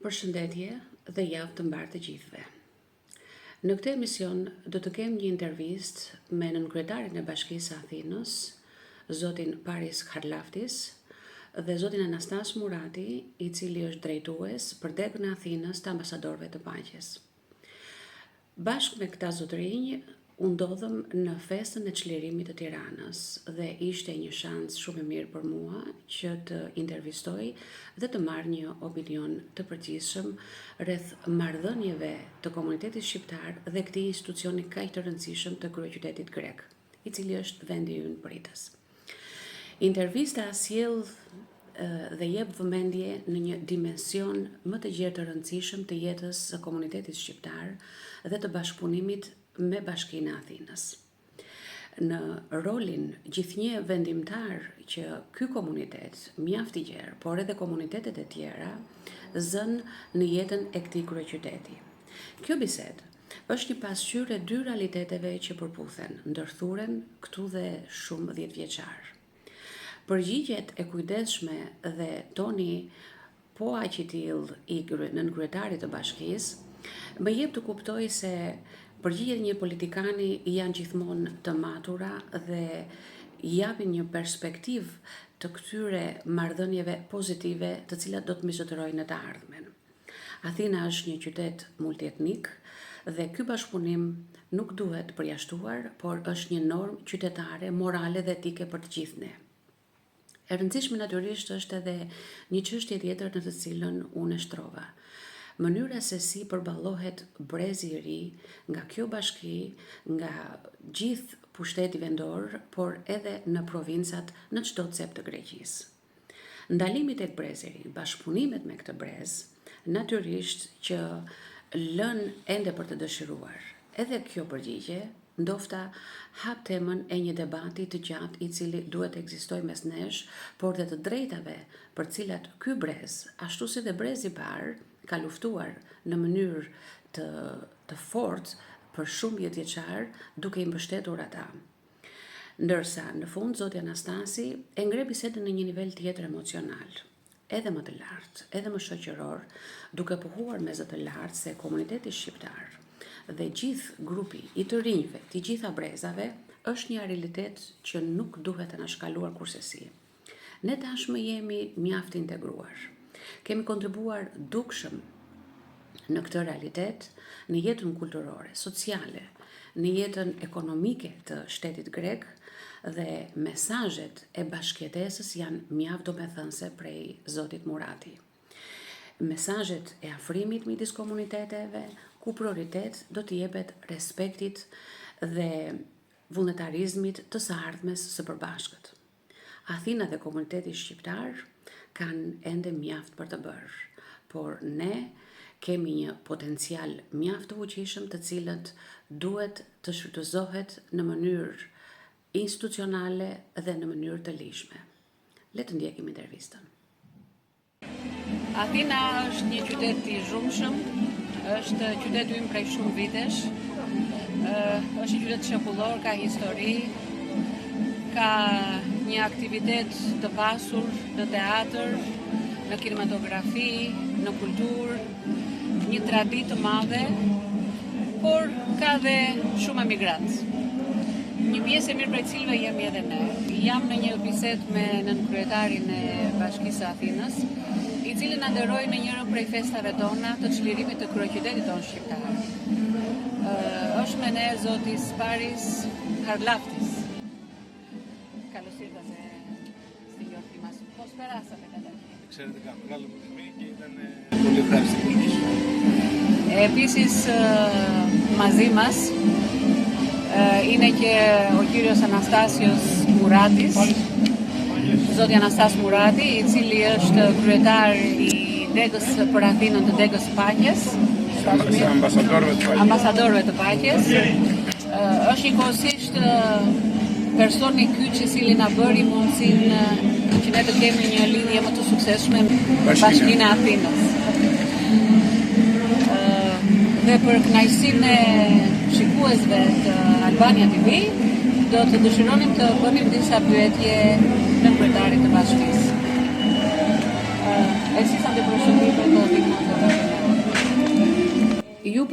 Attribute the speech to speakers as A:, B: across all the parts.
A: Përshëndetje dhe javë të mbarë të gjithëve. Në këtë emision do të kem një intervistë me nënkryetarin e Bashkisë Athinës, zotin Paris Harlaftis, dhe zotin Anastas Murati, i cili është drejtues për degën e Athinës të ambasadorëve të paqes. Bashkë me këta zotërinj, u ndodhëm në festën e çlirimit të Tiranës dhe ishte një shans shumë i mirë për mua që të intervistoj dhe të marrë një opinion të përgjithshëm rreth marrëdhënieve të komunitetit shqiptar dhe këtij institucioni kaq të rëndësishëm të kryeqytetit grek, i cili është vendi ynë pritës. Intervista sjell dhe jep vëmendje në një dimension më të gjerë të rëndësishëm të jetës së komunitetit shqiptar dhe të bashkëpunimit me Bashkinë e Athinës. Në rolin gjithnjë vendimtar që ky komunitet, mjaft i gjerë, por edhe komunitetet e tjera, zën në jetën e këtij kryeqyteti. Kjo bisedë është një pasqyrë e dy realiteteve që përputhen, ndërthuren këtu dhe shumë 10 vjeçar. Përgjigjet e kujdesshme dhe toni po aq i tillë i nënkryetarit të bashkisë më jep të kuptoj se përgjigjet një politikani janë gjithmonë të matura dhe japin një perspektivë të këtyre marrëdhënieve pozitive të cilat do të mbështetërojnë në të ardhmen. Athina është një qytet multietnik dhe ky bashkëpunim nuk duhet përjashtuar, por është një normë qytetare, morale dhe etike për të gjithë ne. E rëndësishme natyrisht është edhe një çështje tjetër në të cilën unë e shtrova. Mënyra se si përballohet brezi i ri nga kjo bashki, nga gjithë pushteti vendor, por edhe në provincat në çdo cep të Greqisë. Ndalimi tek brezi i ri, bashkëpunimet me këtë brez, natyrisht që lën ende për të dëshiruar. Edhe kjo përgjigje ndofta hap temën e një debati të gjatë i cili duhet të ekzistojë mes nesh, por dhe të drejtave për cilat ky brez, ashtu si dhe brezi i parë, ka luftuar në mënyrë të fortë për shumë 10 vjeçar duke i mbështetur ata. Ndërsa në fund zoti Anastasi e ngre bisedën në një nivel tjetër emocional, edhe më të lartë, edhe më shoqëror, duke pohuar me zë të lartë se komuniteti shqiptar dhe gjithë grupi i të rinjve, të gjitha brezave, është një realitet që nuk duhet të na shkaluar kursesi. Ne tashmë jemi mjaft integruar. Kemi kontribuar dukshëm në këtë realitet, në jetën kulturore, sociale, në jetën ekonomike të shtetit grek dhe mesazhet e bashkëjetesës janë mjaft domethënëse prej zotit Murati. Mesazhet e afrimit midis komuniteteve, ku prioritet do të jepet respektit dhe vullnetarizmit të së ardhmes së përbashkët. Athina dhe komuniteti shqiptar kanë ende mjaft për të bërë, por ne kemi një potencial mjaft të fuqishëm të cilët duhet të shfrytëzohet në mënyrë institucionale dhe në mënyrë të lishme. Le të ndjekim intervistën. Athina është një qytet i zhurmshëm, është qyteti im prej shumë vitesh, është një qytet shekullor, ka histori, ka një aktivitet të pasur në teatr, në kinematografi, në kulturë, një traditë të madhe, por ka dhe shumë emigrantë. Një pjesë e mirë prej cilëve jemi edhe ne. Jam në një bisedë me nënkryetarin e Bashkisë së Athinës, i cili na nderoi në njërin prej festave tona të çlirimit të kryeqytetit tonë shqiptar. Është me ne zoti Paris Harlaftis. Καλώς ήρθατε στη γιορτή μας. Πώς περάσατε καταρχήν?
B: Εξαιρετικά, μεγάλη μου τιμή και ήταν πολύ ευχάριστη η σου.
A: Επίσης, μαζί μας είναι και ο κύριος Αναστάσιος Μουράτης, zoti Anastas Murati, i cili është kryetar i degës për Athinën të degës paqes, ambasadorëve të paqes. Është njëkohësisht personi ky që cili na bëri mundësinë që ne të kemi një lidhje më të suksesshme me Bashkinë e Athinës. Dhe për kënaqësinë e shikuesve të Albania TV, do të dëshironim të bënim disa pyetje nënkryetarit të bashkisë. E si sa të përshëndetet të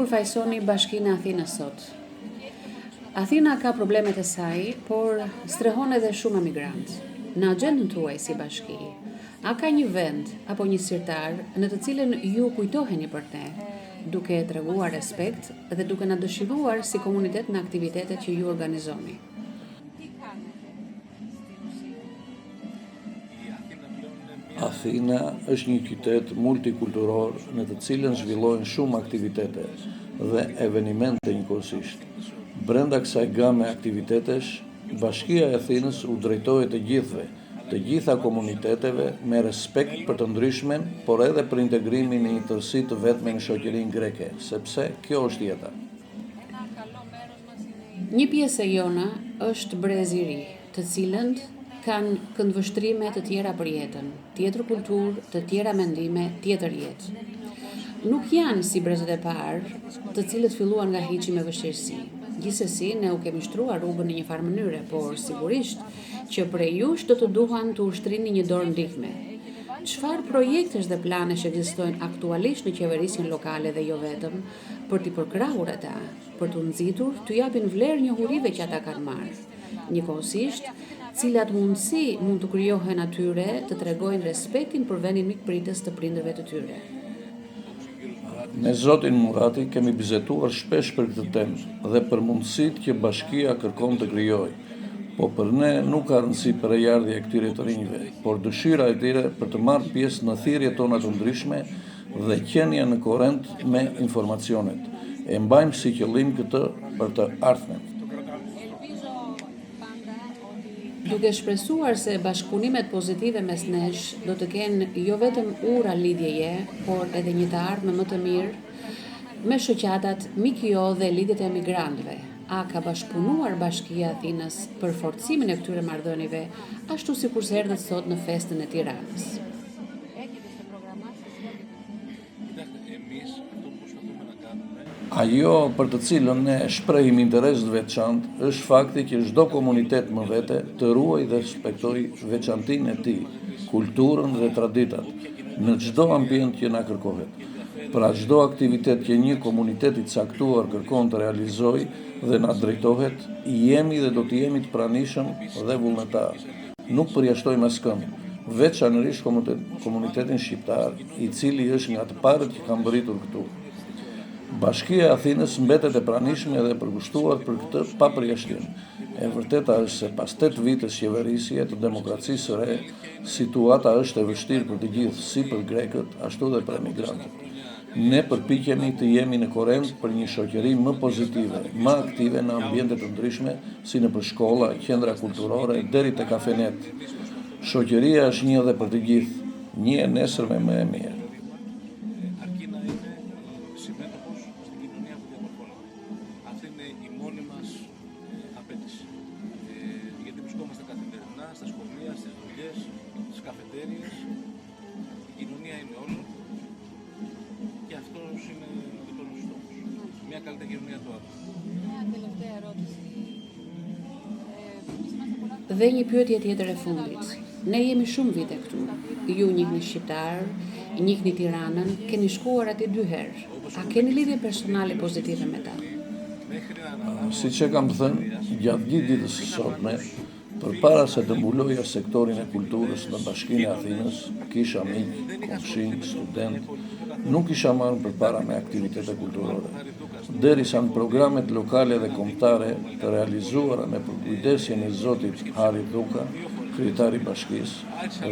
A: përfaqësoni Bashkinë e Athinës sot. Athina ka problemet e saj, por strehon edhe shumë emigrantë. Në agjendën tuaj si bashki, a ka një vend apo një sirtar në të cilën ju kujtoheni për ne, duke treguar respekt dhe duke na dëshiruar si komunitet në aktivitetet që ju organizoni?
C: Athina është një qytet multikulturor në të cilën zhvillohen shumë aktivitete dhe evenimente njëkohësisht. Brenda kësaj game aktivitetesh, Bashkia e Athinës u drejtohet të gjithëve, të gjitha komuniteteve me respekt për të ndryshmen, por edhe për integrimin në një tërësi të vetme në shoqërinë greke, sepse kjo është jeta.
A: Një pjesë e jona është brezi i ri, të cilën kanë këndvështrime të tjera për jetën, tjetër kulturë, të tjera mendime, tjetër jetë. Nuk janë si brezët e parë, të cilët filluan nga hiqi me vështirësi. Gjithsesi, ne u kemi shtruar rrugën në një farë mënyre, por sigurisht që prej jush do të duhan të ushtrini një dorë ndihme. Çfarë projektesh dhe planesh ekzistojnë aktualisht në qeverisjen lokale dhe jo vetëm, për t'i përkrahur ata, për t'u nxitur, t'u japin vlerë njohurive që ata kanë marrë. Njëkohësisht, cilat mundësi mund të krijohen atyre të tregojnë respektin për vendin mikpritës të prindërve të tyre.
C: Me Zotin Murati kemi bizetuar shpesh për këtë temë dhe për mundësitë që bashkia kërkon të krijojë, po për ne nuk ka rëndësi përejardhja e këtyre të rinjve, por dëshira e tyre për të marrë pjesë në thirrjet tona të ndryshme dhe qenia në korrent me informacionet. E mbajmë si qëllim këtë për të ardhmen.
A: Duke shpresuar se bashkëpunimet pozitive mes nesh do të kenë jo vetëm ura lidhjeje, por edhe një të ardhme më të mirë me shoqatat Mikio dhe lidhjet e emigrantëve. A ka bashkëpunuar Bashkia e Athinës për forcimin e këtyre marrëdhënieve, ashtu sikur se erdhët sot në festën e Tiranës?
C: Ajo për të cilën ne shprehim interes të veçantë është fakti që çdo komunitet më vete të ruajë dhe respektojë veçantinë e tij, kulturën dhe traditat, në çdo ambient që na kërkohet. Pra çdo aktivitet që një komunitet i caktuar kërkon të realizojë dhe na drejtohet, jemi dhe do të jemi të pranishëm dhe vullnetar. Nuk përjashtojmë askënd, veçanërisht komunitetin shqiptar, i cili është nga të parët që kanë mbërritur këtu. Bashkia e Athinës mbetet e pranishme dhe e përkushtuar për këtë pa përjashtim. E vërteta është se pas 8 vitesh qeverisje të demokracisë së re, situata është e vështirë për të gjithë, si për grekët, ashtu dhe për emigrantët. Ne përpiqemi të jemi në korrent për një shoqëri më pozitive, më aktive në ambiente të ndryshme, si nëpër shkolla, qendra kulturore, deri te kafenet. Shoqëria është një dhe për të gjithë, një e nesërme më e mirë.
B: Αυτή είναι η μόνη μας απέτηση. Γιατί βρισκόμαστε καθημερινά στα σχολεία, στις δουλειές, στις καφετέριες. Η κοινωνία είναι όλο και αυτός είναι ο δικός μας στόχος. Μια καλύτερη κοινωνία του άτομου.
D: Μια τελευταία ερώτηση.
A: Dhe një pyetje tjetër e fundit. Ne jemi shumë vite këtu. Ju njihni shqiptar, njihni Tiranën, keni shkuar aty 2 herë. A keni lidhje personale pozitive me ta?
C: Si që kam thënë, gjatë gjithë ditës së sotme, përpara se të mbuloja sektorin e kulturës në Bashkinë e Athinës, kisha miq, komshin, student, nuk isha marrë përpara me aktivitete kulturore. Derisa në programet lokale dhe kombëtare të realizuara me përkujdesjen e Zotit Hari Dhuka, kryetari i bashkisë,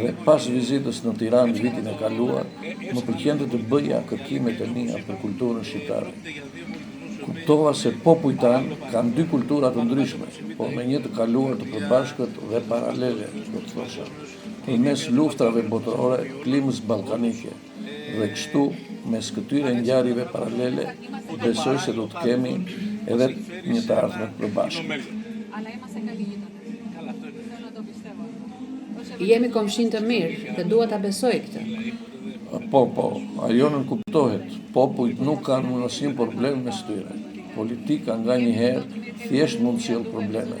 C: dhe pas vizitës në Tiranë vitin e kaluar, më pëlqente të bëja kërkimet e mia për kulturën shqiptare. Kuptova se popujt tanë kanë 2 kultura të ndryshme, por me një të kaluar të përbashkët dhe paralele, do të thosha, përmes luftrave botërore, klimës ballkanike. Dhe kështu, mes këtyre ngjarjeve paralele, besoj se do të kemi edhe një të ardhme të përbashkët.
D: Αλλά είμαστε καλοί γείτονες. Θέλω να το πιστεύω.
A: Jemi komshin të mirë dhe dua ta besoj këtë.
C: Po, ajo nuk kuptohet. Popujt nuk kanë asnjë problem mes tyre. Politika nga një herë thjesht mund të sjellë probleme.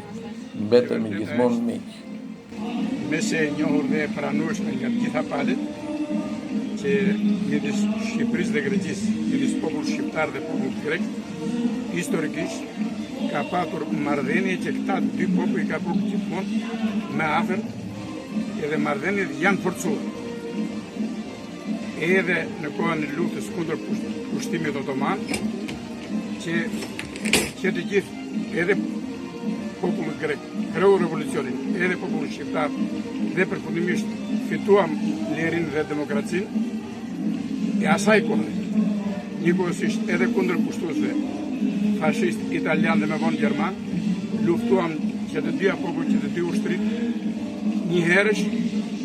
C: Mbetemi gjithmonë miq.
E: Mes e njohur dhe pranueshme nga të gjitha palët që midis Shqipërisë dhe Greqisë, midis popullit shqiptar dhe popullit grek, historikisht ka patur marrëdhënie që këta dy popull ka bërë gjithmonë me afër, edhe marrëdhëniet janë forcuar. Edhe në kohën e luftës kundër pushtimit otoman, që të gjithë, edhe populli grek, kreu revolucionin, edhe populli shqiptar, dhe përfundimisht fituam lirin dhe demokracin, e asaj kohë, njëkohësisht edhe kundër pushtuesve fashist italian dhe me vonë gjerman, luftuam që të dyja popull, që të dy ushtrit, një herësh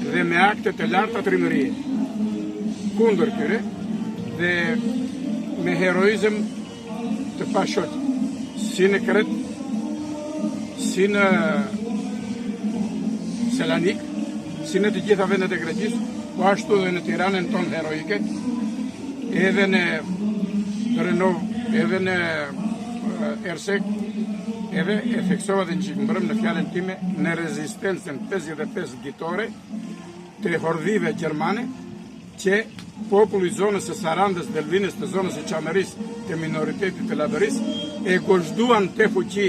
E: dhe me akte të larta trimërie, kundër tyre dhe me heroizëm të pashoq, si në Kret, si në Selanik, si në të gjitha vendet e Greqisë, po ashtu dhe në Tiranën tonë heroike, edhe në Renov, edhe në Ersek, edhe e theksova dhe në qikëmbrëm në fjallën time në rezistencën 55 ditore të hordhive gjermane, që populli zonës e Sarandës, Delvinës, të zonës e Qameris, të minoritetit të Lavëris, e gozhduan të fuqi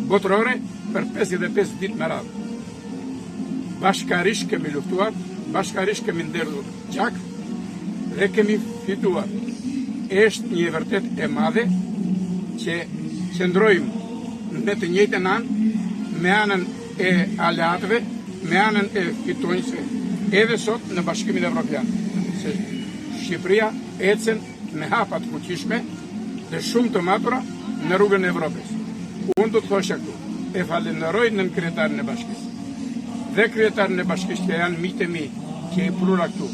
E: botërore për 55 ditë me radhë. Bashkarish kemi luftuar, bashkarish kemi nderdhur gjak dhe kemi fituar. Është një vërtet e madhe që qëndrojmë në të njëjtën anë, me anën e aleatëve, me anën e fitonjësve, edhe sot në Bashkimin Evropian. Se Shqipëria ecën me hapa të fuqishme dhe shumë të matura në rrugën e Evropës. Unë do të thosha këtu, e falenderoj nën kryetarin e bashkisë, dhe kryetarin e bashkisë që janë mitë e mi, që e prura këtu,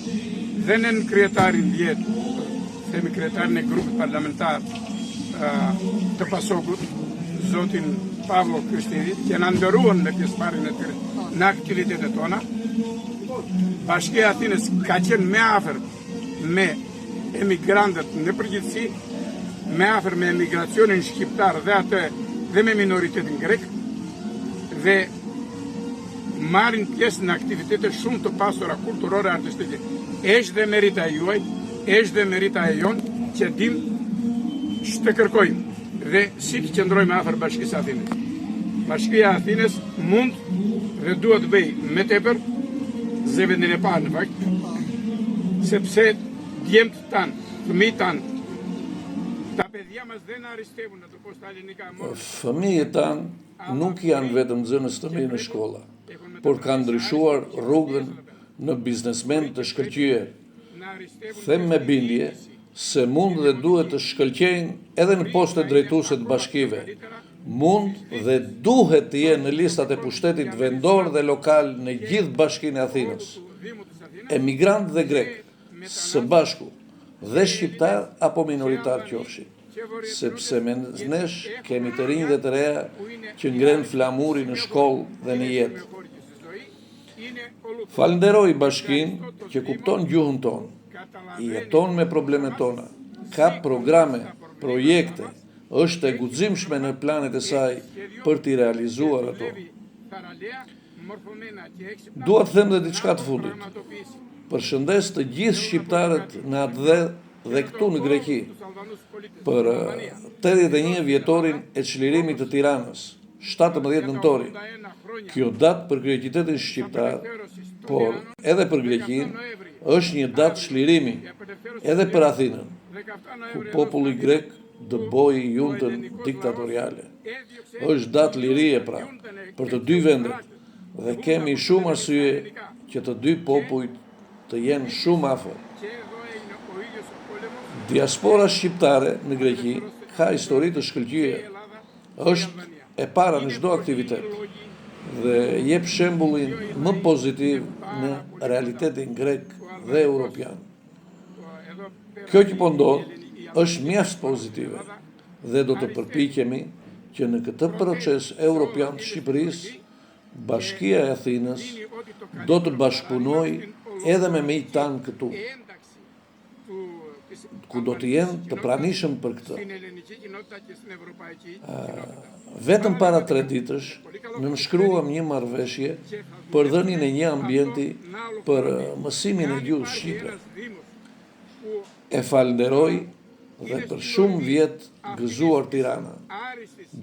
E: dhe nën kryetarin vjetë, themi kryetarin e grupit parlamentar të Pasokut, zotin Pavlo Kristidit, që në ndëruan me pjesëmarrjen e tyre në aktivitetet tona. Bashkia e Athinës ka qenë me afër me emigrantët në përgjithësi, me afër me emigracionin shqiptar dhe atë dhe me minoritetin grek, dhe marrin pjesë në aktivitete shumë të pasura kulturore artistike. Është dhe merita e juaj, është dhe merita e jonë që dim të kërkojmë dhe si të qëndrojmë afër Bashkisë Athinës. Bashkia e Athinës mund dhe duhet bëj me tepër zëvendin e parë në fakt, sepse djemt tanë, fëmijët tanë, ta παιδιά μας δεν αριστεύουν, να το πω στα ελληνικά μόνο.
C: Fëmijët tanë nuk janë vetëm nxënës të mirë në shkolla, por kanë ndryshuar rrugën në biznesmen të shkëlqyer. Them me bindje se mund dhe duhet të shkëlqejnë edhe në poste drejtuese të bashkive. Mund dhe duhet të jenë në listat e pushtetit vendor dhe lokal në gjithë Bashkinë e Athinës. Emigrant dhe grek, së bashku, dhe shqiptar apo minoritar qofshin, sepse me nesh kemi të rinj dhe të reja që ngren flamuri në shkollë dhe në jetë. Falenderoj bashkinë që kupton gjuhën tonë, i jeton me problemet tona, ka programe, projekte, është e guximshme në planet e saj për t'i realizuar ato. Dua të them dhe diçka të fundit. Përshëndes të gjithë shqiptarët në atë dhe këtu në Greqi për 81 vjetorin e çlirimit të Tiranës, 17 nëntori. Kjo datë për kryeqytetin shqiptar, por edhe për Greqinë, është një datë çlirimi, edhe për Athinën, ku populli grek dëboi juntën diktatoriale. Është datë lirie pra, për të dy vendet, dhe kemi shumë arsye që të dy popujt të jenë shumë afër. Diaspora shqiptare në Greqi ka histori të shkëlqyer, është e para në çdo aktivitet dhe jep shembullin më pozitiv në realitetin grek dhe europian. Kjo që po ndodh është mjaft pozitive dhe do të përpiqemi që në këtë proces europian të Shqipërisë, Bashkia e Athinës do të bashkëpunojë edhe me miqtë tanë këtu, ku do të jenë të pranishëm për këtë. Vetëm para 3 ditësh nënshkruam një marrëveshje për dhënien e një ambienti për mësimin e gjuhës shqipe. E falenderoj dhe për shumë vjet gëzuar Tirana,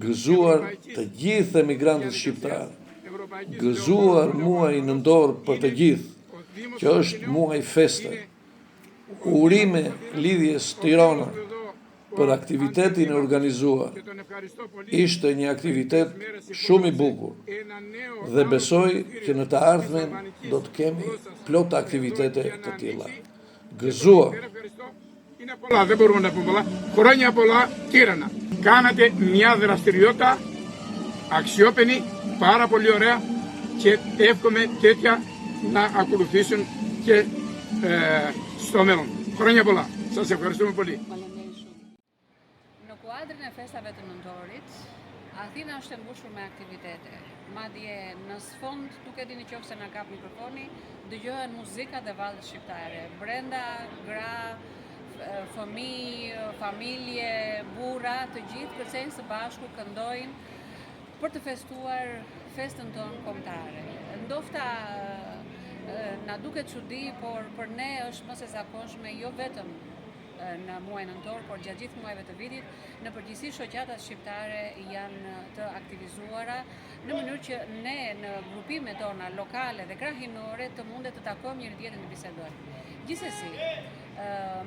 C: gëzuar të gjithë emigrantët shqiptarë, gëzuar muaj nëntor për të gjithë, që është muaj feste, urime lidhjes Tirana për aktivitetin e organizuar. Ishte një aktivitet shumë i bukur dhe besoj që në të ardhmen do të kemi plot aktivitete të tilla. Gëzuar!
E: Είναι πολλά, δεν μπορούμε να πούμε πολλά. Χρόνια πολλά, Τύρανα. Κάνατε μια δραστηριότητα αξιόπαινη, πάρα πολύ ωραία και εύχομαι τέτοια να ακολουθήσουν και στο μέλλον. Χρόνια πολλά. Σας ευχαριστούμε πολύ.
D: Në kuadrin e festave të nëntorit, Athina është e mbushur me aktivitete. Madje në sfond, duke dini qofse na kap mikrofoni, dëgjohen muzika dhe vallet shqiptare. Brenda, gra, fëmijë, familje, burra, të gjithë kërcejnë së bashku, këndojnë për të festuar festën tonë kombëtare. Ndofta na duket çudi, por për ne është më së zakonshme jo vetëm në muajin nëntor, por gjatë gjithë muajve të vitit, në përgjithësi shoqatat shqiptare janë të aktivizuara në mënyrë që ne në grupimet tona lokale dhe krahinore të mundet të takojmë njëri tjetrin të bisedojmë. Gjithsesi,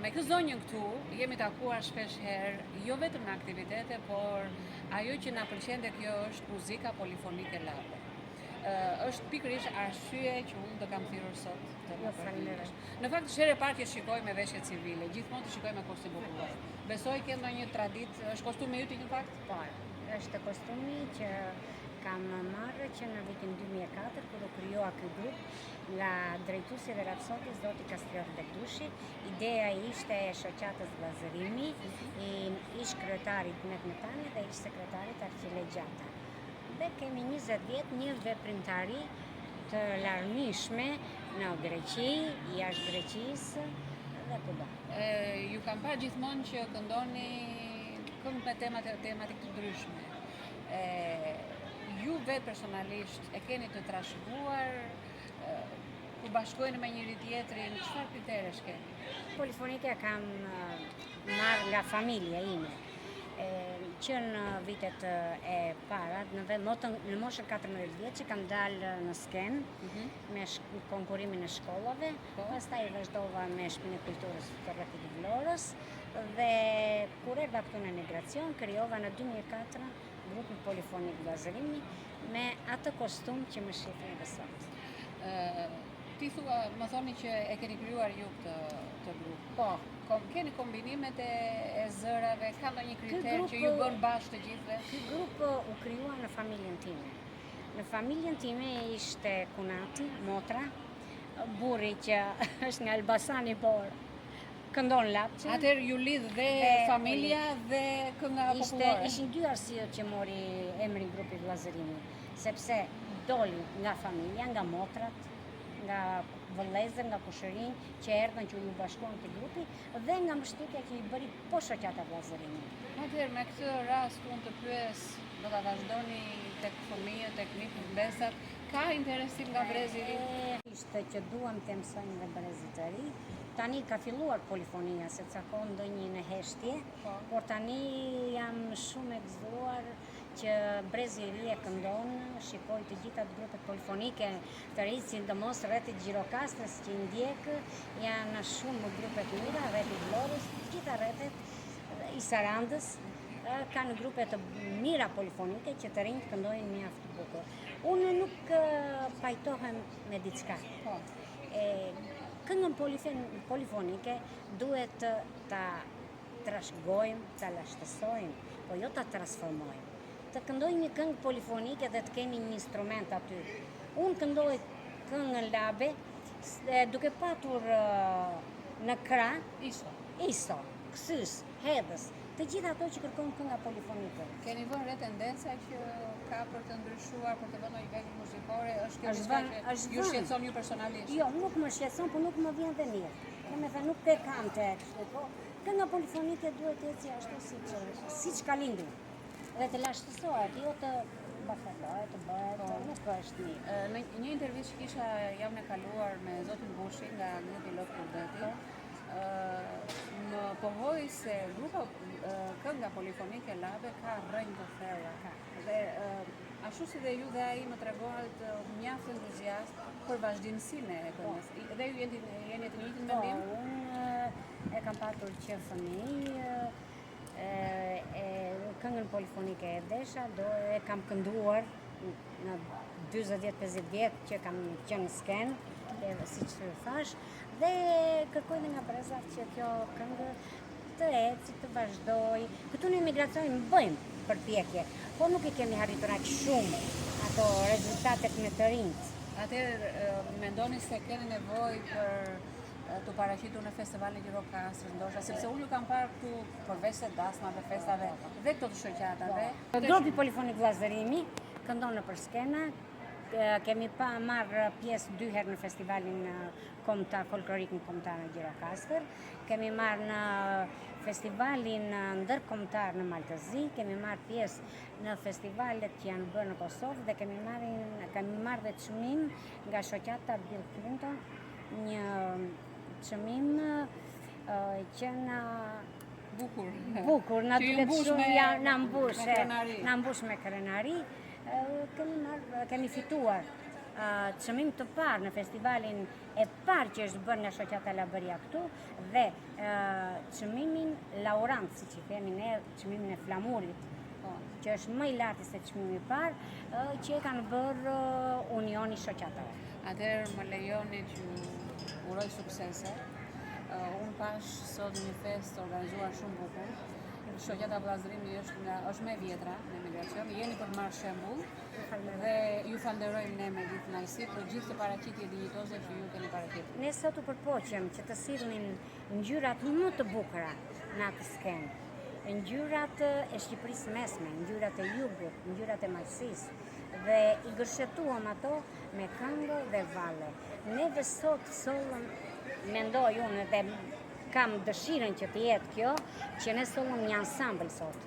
D: me këtë zonjën këtu jemi takuar shpesh herë, jo vetëm në aktivitete, por ajo që na pëlqen dhe kjo është muzika polifonike labe. Është pikërisht arsye që unë do kam thirrur sot të faleminderosh. Në fakt është herë e parë që shikoj me veshje civile, gjithmonë të shikoj me kostum bukur. Besoj ke ndonjë traditë, është kostumi yt në fakt?
F: Po, është kostumi që kam marrë që në vitin 2004, kur u krijua ky grup, nga drejtuesi dhe rapsoti zoti Kastriot Bekdushi. Ideja ishte e shoqatës Vllazërimi, ish kryetari Met Metani dhe ish sekretarit Arqile Gjata. Dhe kemi 20 vjet një veprimtari të larmishme në Greqi, jashtë Greqisë dhe kudo.
D: Ju kam parë gjithmonë që këndoni këngë me tematik të ndryshme. Ju vetë personalisht e keni të trashëguar kur bashkojnë me njëri tjetrin, çfarë kriteresh keni?
F: Polifonike kam marrë nga familja ime. Që në vitet e para, në moshën 14 vjeç që kam dalë në skenë me konkurimin e shkollave, pastaj vazhdova me Shtëpinë e Kulturës të Rrethit Vlorës dhe kur erdha këtu në emigracion, krijova në 2004 grupin polifonik Vllazërimi me atë kostum që më shihni edhe sot.
D: Ti thua, më thoni që e keni krijuar ju këtë grup. Po, keni kombinimet e zërave, ka ndonjë kriter që ju bën bashkë të gjithëve?
F: Ky grup u krijua në familjen time. Në familjen time ishte Kunati, motra, burri që është nga Elbasani, por këndon lapçe.
D: Atëherë ju lidh dhe familja dhe kënga popullore.
F: Ishin dy arsyet që mori emrin grupi Vllazërimi, sepse doli nga familja, nga motrat, nga vëllezër, nga kushërinj që erdhën që u bashkuan te grupi dhe nga mbështetja që i bëri po shoqata Vllazërimi.
D: Atëherë me këtë rast unë të pyes, do ta vazhdoni tek fëmijët, tek mbesat, ka interesim nga brezi i ri?
F: Ishte që duam të mësojmë dhe brezit të ri. Tani ka filluar polifonia, sepse ka ndonjë në heshtje, por tani jam shumë e gëzuar që brezi i ri e këndon, shikoj të gjitha grupet polifonike të ri, sidomos rrethit Gjirokastrës që i ndjek, janë shumë grupet mira, rrethit Vlorës, të gjitha rrethet i Sarandës, kanë grupe të mira polifonike që të rinjt këndojnë mjaft bukur. Unë nuk pajtohem me diçka. Këngën polifonike duhet ta trashëgojmë, ta lashtësojmë, po jo ta transformojmë. Të këndoj një këngë polifonike dhe të keni një instrument aty. Unë këndoj këngën labe duke patur në krah iso, kësys, hedhës, të gjitha ato që kërkojnë kënga polifonike.
D: Keni vënë re tendenca që ka për të ndryshuar, për të vënë një vegël muzikore, është kjo diçka që ju shqetëson ju personalisht?
F: Jo, nuk më shqetëson, por nuk më vjen dhe mirë. Domethënë nuk e kam kështu, po kënga polifonike duhet të ecë ashtu siç ka lindur. Dhe të lashtësohet, jo të bafalohet, të bëhet, nuk është mirë.
D: Në një intervistë që kisha javën e kaluar me zotin Bushi nga grupi Lot Kurbeti, më pohoi se kënga polifonike Labe ka rrënjë të thella. Dhe ashtu si dhe ju dhe ai më tregohet mjaft entuziast për vazhdimsinë e këngës. Dhe ju jeni të njëjtin mendim?
F: Unë e kam patur që fëmijë, këngën polifonike e desha, e kam kënduar në 40-50 vjetë që kam qenë në skenë, si që thash, dhe kërkoj dhe nga brezat që kjo këngë të eci, të vazhdoj. Këtu në emigracion bëjmë përpjekje, por nuk i kemi arritur aq shumë ato rezultatet me të rinjt.
D: Atëherë mendoni se keni nevojë për të paraqitur në festivalin Gjirokastër, ndoshta sepse unë ju kam parë këtu përveç se dasmave, festave dhe këto të shoqatave.
F: Grupi polifonik Vllazërimi këndon nëpër skena. Kemi marrë pjesë 2 herë në festivalin folklorik në kombëtar në Gjirokastër. Kemi marrë në festivalin ndërkombëtar në Maltëzi, kemi marrë pjesë në festivalet që janë bërë në Kosovë dhe kemi marrë dhe çmim nga shoqata Bill Clinton, një çmim që bukur, na duket shumë na mbush me krenari. Kemi fituar çmim të parë në festivalin e parë që është bërë nga shoqata Labëria këtu dhe çmimin Laurant, siç i themi ne, çmimin e flamurit, që është më i lartë se çmimi i parë që e kanë bërë Unioni Shoqatave.
D: Atëherë më lejoni që uroj suksese. Unë pash sot një fest organizuar shumë bukur. Shoqata Vllazërimi është më e vjetra në emigracion, jeni për të marrë shembull dhe ju falenderojmë ne me gjithë kënaqësi për gjithë të paraqitjet dinjitoze që ju keni paraqitur.
F: Ne sot u përpoqem që të sillnin ngjyrat më të bukura në atë skenë. Ngjyrat e Shqipërisë mesme, ngjyrat e Jugut, ngjyrat e Malësisë dhe i gërshetuam ato me këngë dhe valle. Neve sot sollëm, mendoj unë dhe kam dëshirën që të jetë kjo, që ne sollëm një ansambël sot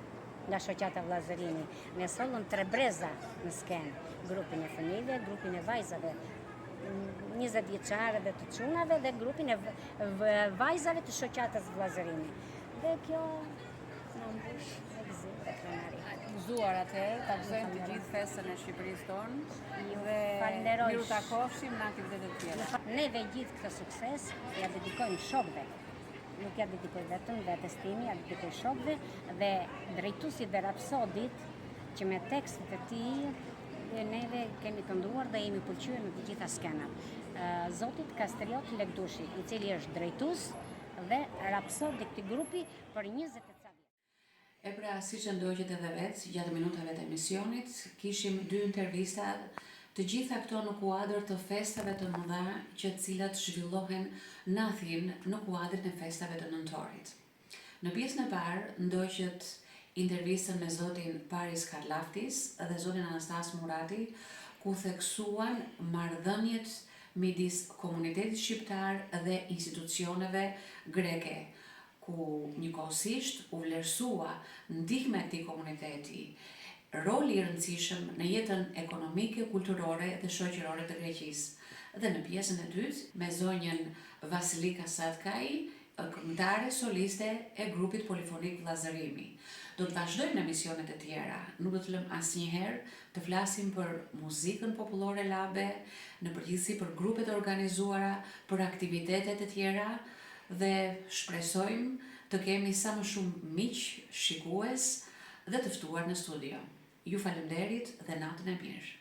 F: nga shoqata Vllazërimi. Ne sollëm 3 breza në skenë, grupin e fëmijëve, grupin e vajzave, 20 vjeçare dhe të çunave dhe grupin e vajzave të shoqatës Vllazërimi. Dhe kjo na mbush me gëzim dhe krenari.
D: Gëzuar atëherë, ta gëzojmë të gjithë festën e Shqipërisë tonë dhe
F: falenderoj.
D: miru takofshim në aktivitetet tjera.
F: Neve gjithë këtë sukses ja dedikojmë shokëve. Nuk ja dedikoj vetëm vetes timi, ja dedikoj shokëve dhe drejtuesit dhe rapsodit që me tekstet e tij neve kemi kënduar dhe jemi pëlqyer në të gjitha skenat. Zotit Kastriot Legdushi, i cili është drejtues dhe rapsod i këtij grupi për 20 e ca vjet.
A: E pra, si që ndoqët edhe vetë, gjatë minutave të emisionit, kishim 2 intervista, të gjitha këto në kuadër të festave të mëdha që cilat zhvillohen në Athinë në kuadrin e festave të nëntorit. Në pjesën e parë, ndoqët intervistën me zotin Paris Karlaftis dhe zotin Anastas Murati, ku theksuan marrëdhëniet midis komunitetit shqiptar dhe institucioneve greke, ku njëkohësisht u vlerësua ndihma e këtij komuniteti, roli i rëndësishëm në jetën ekonomike, kulturore dhe shoqërore të Greqisë. Dhe në pjesën e dytë me zonjën Vasilika Satkaj, këngëtare soliste e grupit polifonik Vllazërimi. Do të vazhdojmë në emisionet e tjera, nuk do të lëm asnjëherë të flasim për muzikën popullore labe, në përgjithësi për grupet e organizuara, për aktivitetet e tjera dhe shpresojmë të kemi sa më shumë miq, shikues dhe të ftuar në studio. Ju faleminderit dhe natën e mirë.